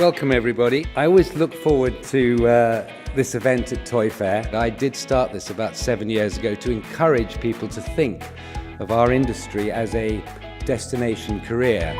Welcome everybody. I always look forward to this event at Toy Fair. I did start this about 7 years ago to encourage people to think of our industry as a destination career.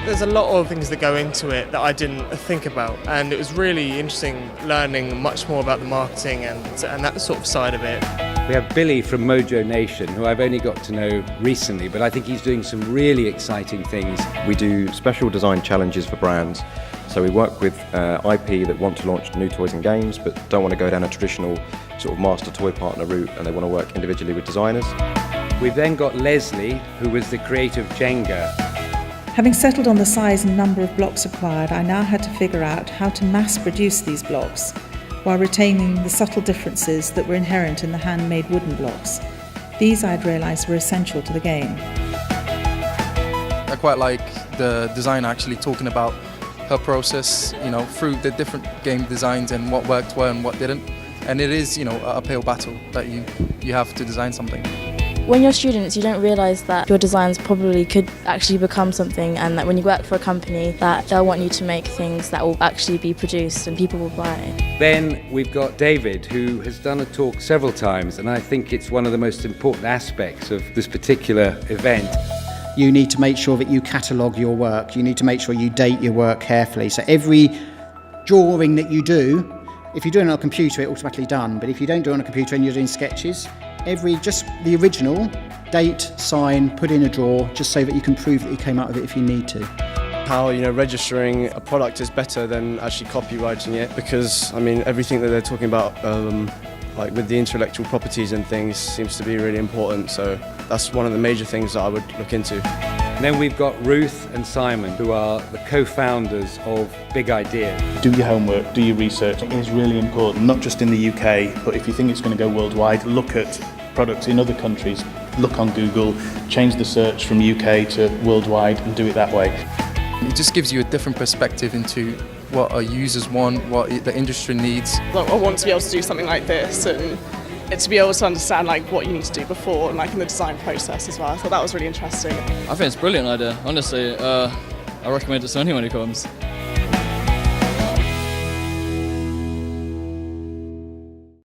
There's a lot of things that go into it that I didn't think about, and it was really interesting learning much more about the marketing and that sort of side of it. We have Billy from Mojo Nation, who I've only got to know recently, but I think he's doing some really exciting things. We do special design challenges for brands. So we work with IP that want to launch new toys and games, but don't want to go down a traditional sort of master toy partner route, and they want to work individually with designers. We've then got Leslie, who was the creator of Jenga. Having settled on the size and number of blocks required, I now had to figure out how to mass produce these blocks while retaining the subtle differences that were inherent in the handmade wooden blocks. These I'd realised were essential to the game. I quite like the designer actually talking about her process, through the different game designs and what worked well and what didn't. And it is, an uphill battle that you have to design something. When you're students, you don't realise that your designs probably could actually become something, and that when you work for a company, that they'll want you to make things that will actually be produced and people will buy. Then we've got David, who has done a talk several times, and I think it's one of the most important aspects of this particular event. You need to make sure that you catalogue your work. You need to make sure you date your work carefully. So every drawing that you do, if you're doing it on a computer, it's automatically done. But if you don't do it on a computer and you're doing sketches, just the original, date, sign, put in a drawer, just so that you can prove that you came out of it if you need to. How registering a product is better than actually copywriting it, because everything that they're talking about like with the intellectual properties and things seems to be really important, so that's one of the major things that I would look into. And then we've got Ruth and Simon, who are the co-founders of Big Idea. Do your homework, do your research. It is really important, not just in the UK, but if you think it's going to go worldwide, look at products in other countries. Look on Google, change the search from UK to worldwide and do it that way. It just gives you a different perspective into what our users want, what the industry needs. I want to be able to do something like this, and to be able to understand what you need to do before, and in the design process as well. I thought that was really interesting. I think it's a brilliant idea, honestly. I recommend it to anyone who comes.